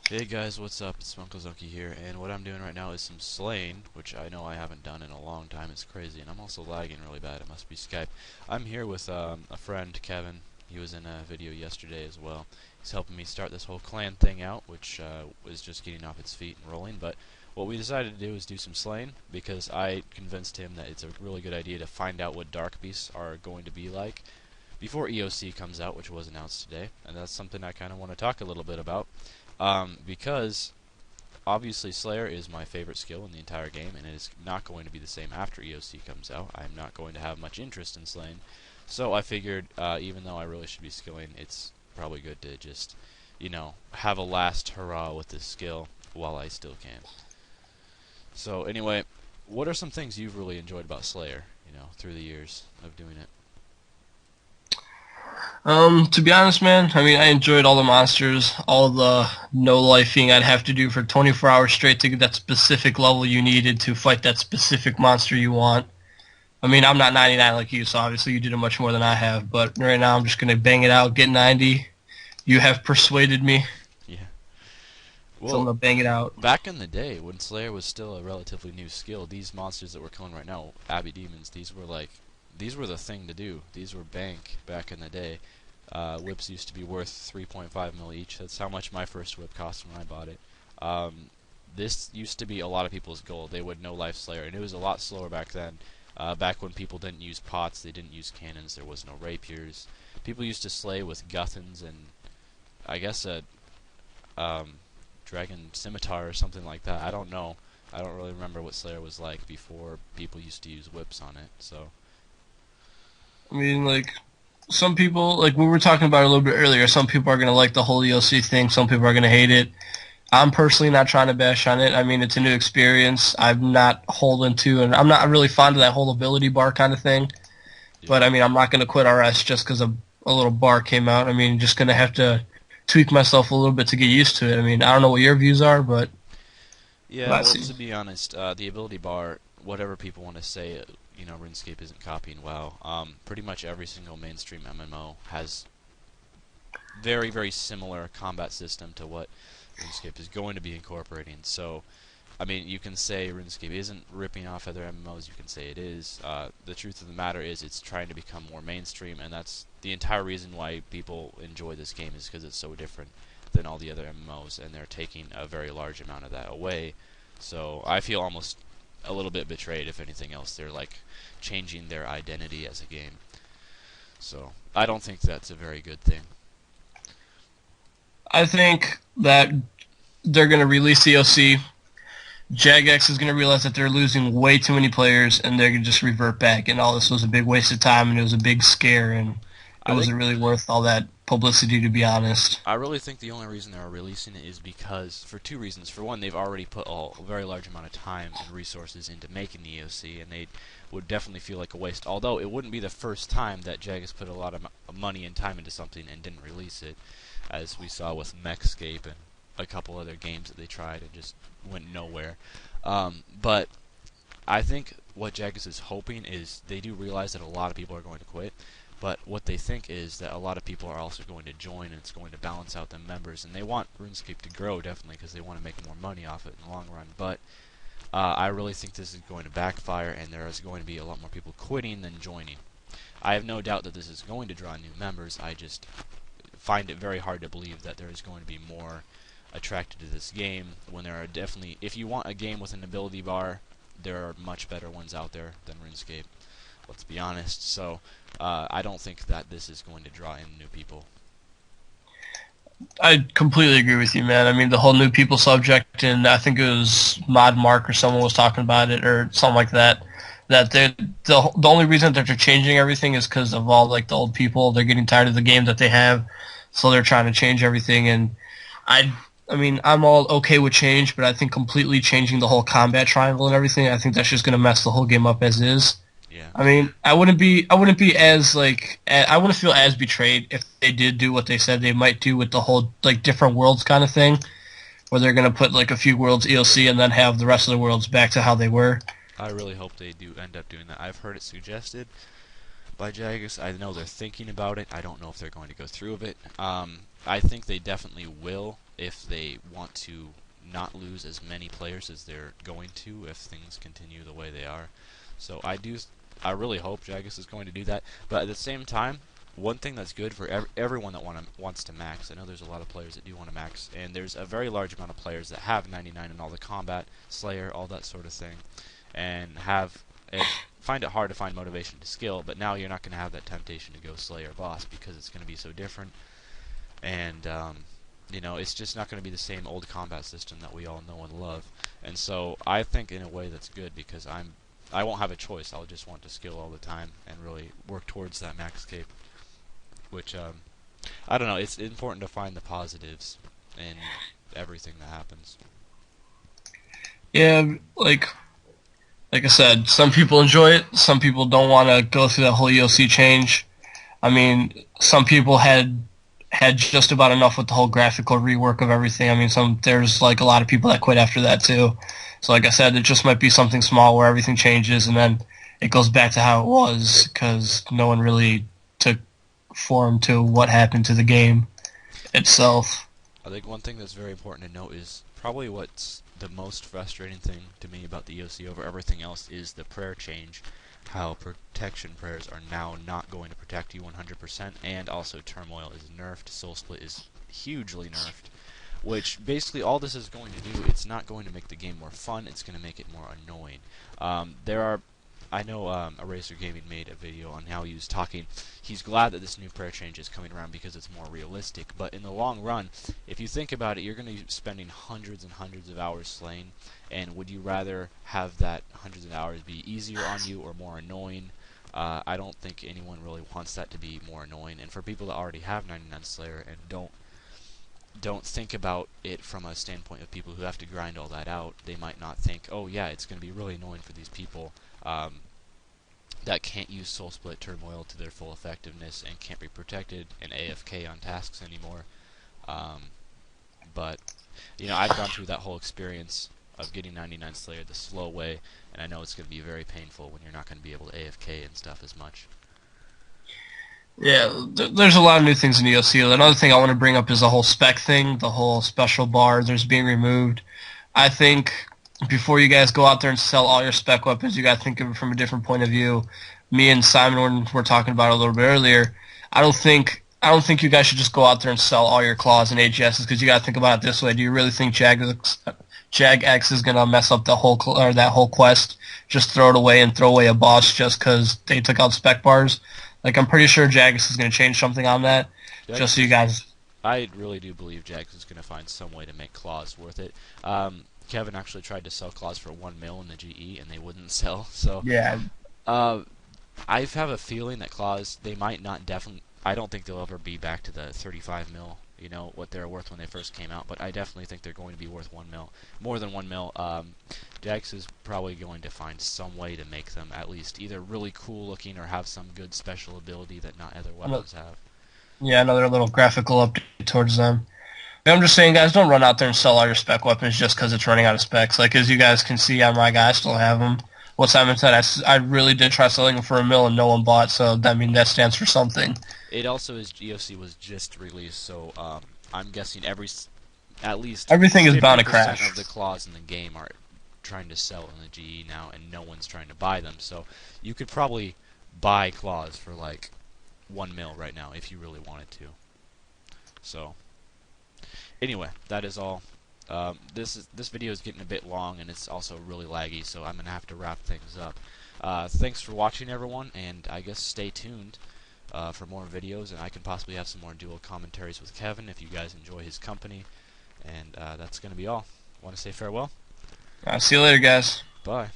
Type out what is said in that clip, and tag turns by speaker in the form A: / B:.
A: Hey guys, what's up? It's Uncle here, and what I'm doing right now is some slaying, which I know I haven't done in a long time. It's crazy, and I'm also lagging really bad. It must be Skype. I'm here with a friend, Kevin. He was in a video yesterday as well. He's helping me start this whole clan thing out, which was just getting off its feet and rolling. But what we decided to do is do some slaying, because I convinced him that it's a really good idea to find out what Dark Beasts are going to be like before EOC comes out, which was announced today. And that's something I kind of want to talk a little bit about. Because obviously Slayer is my favorite skill in the entire game, and it is not going to be the same after EOC comes out. I'm not going to have much interest in slaying, so I figured, even though I really should be skilling, it's probably good to just, have a last hurrah with this skill while I still can. So anyway, what are some things you've really enjoyed about Slayer, through the years of doing it?
B: To be honest, man, I mean, I enjoyed all the monsters, all the no-lifing I'd have to do for 24 hours straight to get that specific level you needed to fight that specific monster you want. I mean, I'm not 99 like you, so obviously you did it much more than I have, but right now I'm just going to bang it out, get 90. You have persuaded me,
A: Yeah.
B: so I'm
A: Well,
B: going to bang it out.
A: back in the day, when Slayer was still a relatively new skill, these monsters that we're killing right now, Abbey Demons, these were the thing to do. These were bank back in the day. Whips used to be worth 3.5 mil each. That's how much my first whip cost when I bought it. This used to be a lot of people's goal. They would no life Slayer, and it was a lot slower back then. Back when people didn't use pots, they didn't use cannons, there was no rapiers. People used to slay with guthans and I guess a um, dragon scimitar or something like that. I don't know. I don't really remember what Slayer was like before people used to use whips on it. So
B: I mean, like, some people, like we were talking about a little bit earlier, some people are going to like the whole ELC thing, some people are going to hate it. I'm personally not trying to bash on it. I mean, it's a new experience. I'm not holding to, and I'm not really fond of that whole ability bar kind of thing.
A: yeah,
B: But I mean, I'm not going to quit RS just because a little bar came out. I mean, just going to have to tweak myself a little bit to get used to it. I mean, I don't know what your views are, but
A: yeah.
B: let's
A: Well,
B: see.
A: to be honest, the ability bar, whatever people want to say, RuneScape isn't copying WoW. Pretty much every single mainstream MMO has very similar combat system to what RuneScape is going to be incorporating. So I mean, you can say RuneScape isn't ripping off other MMOs. You can say it is. The truth of the matter is, it's trying to become more mainstream, and that's the entire reason why people enjoy this game is because it's so different than all the other MMOs, and they're taking a very large amount of that away. So I feel almost a little bit betrayed. If anything else, they're like changing their identity as a game. So I don't think that's a very good thing.
B: I think that they're going to release EOC. Jagex is going to realize that they're losing way too many players, and they're going to just revert back. And all this was a big waste of time, and it was a big scare, and it
A: I think
B: wasn't really worth all that publicity, to be honest.
A: I really think the only reason they're releasing it is because, for two reasons. For one, they've already put a very large amount of time and resources into making the EOC, and they would definitely feel like a waste. Although it wouldn't be the first time that Jag has put a lot of money and time into something and didn't release it, as we saw with Mechscape and a couple other games that they tried and just went nowhere. But I think what Jagex is hoping is they do realize that a lot of people are going to quit, but what they think is that a lot of people are also going to join, and it's going to balance out the members, and they want RuneScape to grow definitely because they want to make more money off it in the long run. But I really think this is going to backfire, and there is going to be a lot more people quitting than joining. I have no doubt that this is going to draw new members. I just find it very hard to believe that there is going to be more attracted to this game when there are definitely, if you want a game with an ability bar, there are much better ones out there than RuneScape. Let's be honest. So I don't think that this is going to draw in new people.
B: I completely agree with you, man. I mean, the whole new people subject, and I think it was Mod Mark or someone was talking about it or something like that. That the only reason that they're changing everything is because of all like the old people. They're getting tired of the game that they have, so they're trying to change everything. And I, I mean, I'm all okay with change, but I think completely changing the whole combat triangle and everything, I think that's just gonna mess the whole game up as is.
A: Yeah.
B: I mean, I wouldn't be as like, I wouldn't feel as betrayed if they did do what they said they might do with the whole like different worlds kind of thing, where they're gonna put like a few worlds ELC and then have the rest of the worlds back to how they were.
A: I really hope they do end up doing that. I've heard it suggested by Jagus. I know they're thinking about it. I don't know if they're going to go through with it. I think they definitely will if they want to not lose as many players as they're going to if things continue the way they are. So I really hope Jagex is going to do that. But at the same time, one thing that's good for everyone that wants to max, I know there's a lot of players that do want to max, and there's a very large amount of players that have 99 in all the combat, Slayer, all that sort of thing, and find it hard to find motivation to skill, but now you're not going to have that temptation to go Slayer boss because it's going to be so different, and it's just not going to be the same old combat system that we all know and love. And so I think in a way that's good because I won't have a choice. I'll just want to skill all the time and really work towards that max cape. Which, I don't know, it's important to find the positives in everything that happens.
B: Yeah, like I said, some people enjoy it, some people don't want to go through that whole EOC change. I mean, some people had just about enough with the whole graphical rework of everything. I mean, there's like a lot of people that quit after that too. So like I said, it just might be something small where everything changes and then it goes back to how it was because no one really took form to what happened to the game itself.
A: I think one thing that's very important to note is probably what's the most frustrating thing to me about the EOC over everything else is the prayer change. How protection prayers are now not going to protect you 100%, and also Turmoil is nerfed, Soul Split is hugely nerfed, which basically all this is going to do, it's not going to make the game more fun, it's going to make it more annoying. I know Eraser Gaming made a video on how he was talking. He's glad that this new prayer change is coming around because it's more realistic. But in the long run, if you think about it, you're going to be spending hundreds and hundreds of hours slaying. And would you rather have that hundreds of hours be easier on you or more annoying? I don't think anyone really wants that to be more annoying. And for people that already have 99 Slayer and don't think about it from a standpoint of people who have to grind all that out, they might not think, oh yeah, it's going to be really annoying for these people that can't use Soul Split Turmoil to their full effectiveness and can't be protected and AFK on tasks anymore. But I've gone through that whole experience of getting 99 Slayer the slow way, and I know it's going to be very painful when you're not going to be able to AFK and stuff as much.
B: Yeah, there's a lot of new things in EOC. Another thing I want to bring up is the whole spec thing, the whole special bar there's being removed. I think before you guys go out there and sell all your spec weapons, you got to think of it from a different point of view. Me and Simon were talking about it a little bit earlier. I don't think you guys should just go out there and sell all your claws and AGSs because you got to think about it this way. Do you really think Jagex is gonna mess up that whole quest? Just throw it away and throw away a boss just because they took out spec bars? Like, I'm pretty sure Jagex is gonna change something on that. Just so you guys.
A: I really do believe Jagex is gonna find some way to make claws worth it. Kevin actually tried to sell claws for 1 mil in the GE, and they wouldn't sell. So
B: yeah,
A: I have a feeling that claws, they might not definitely. I don't think they'll ever be back to the 35 mil. What they're worth when they first came out, but I definitely think they're going to be worth 1 mil, more than 1 mil. Jagex is probably going to find some way to make them at least either really cool looking or have some good special ability that not other weapons have.
B: Yeah, another little graphical update towards them. I'm just saying, guys, don't run out there and sell all your spec weapons just because it's running out of specs. Like, as you guys can see on my guy, I still have them. What Simon said, I really did try selling them for 1 mil and no one bought, so that stands for something.
A: It also is EOC was just released, so I'm guessing at least
B: everything is bound to crash.
A: Of the claws in the game are trying to sell in the GE now, and no one's trying to buy them. So you could probably buy claws for like 1 mil right now if you really wanted to. So anyway, that is all. This video is getting a bit long, and it's also really laggy, so I'm gonna have to wrap things up. Thanks for watching, everyone, and I guess stay tuned for more videos, and I can possibly have some more dual commentaries with Kevin if you guys enjoy his company. And that's gonna be all. Want to say farewell?
B: See you later, guys.
A: Bye.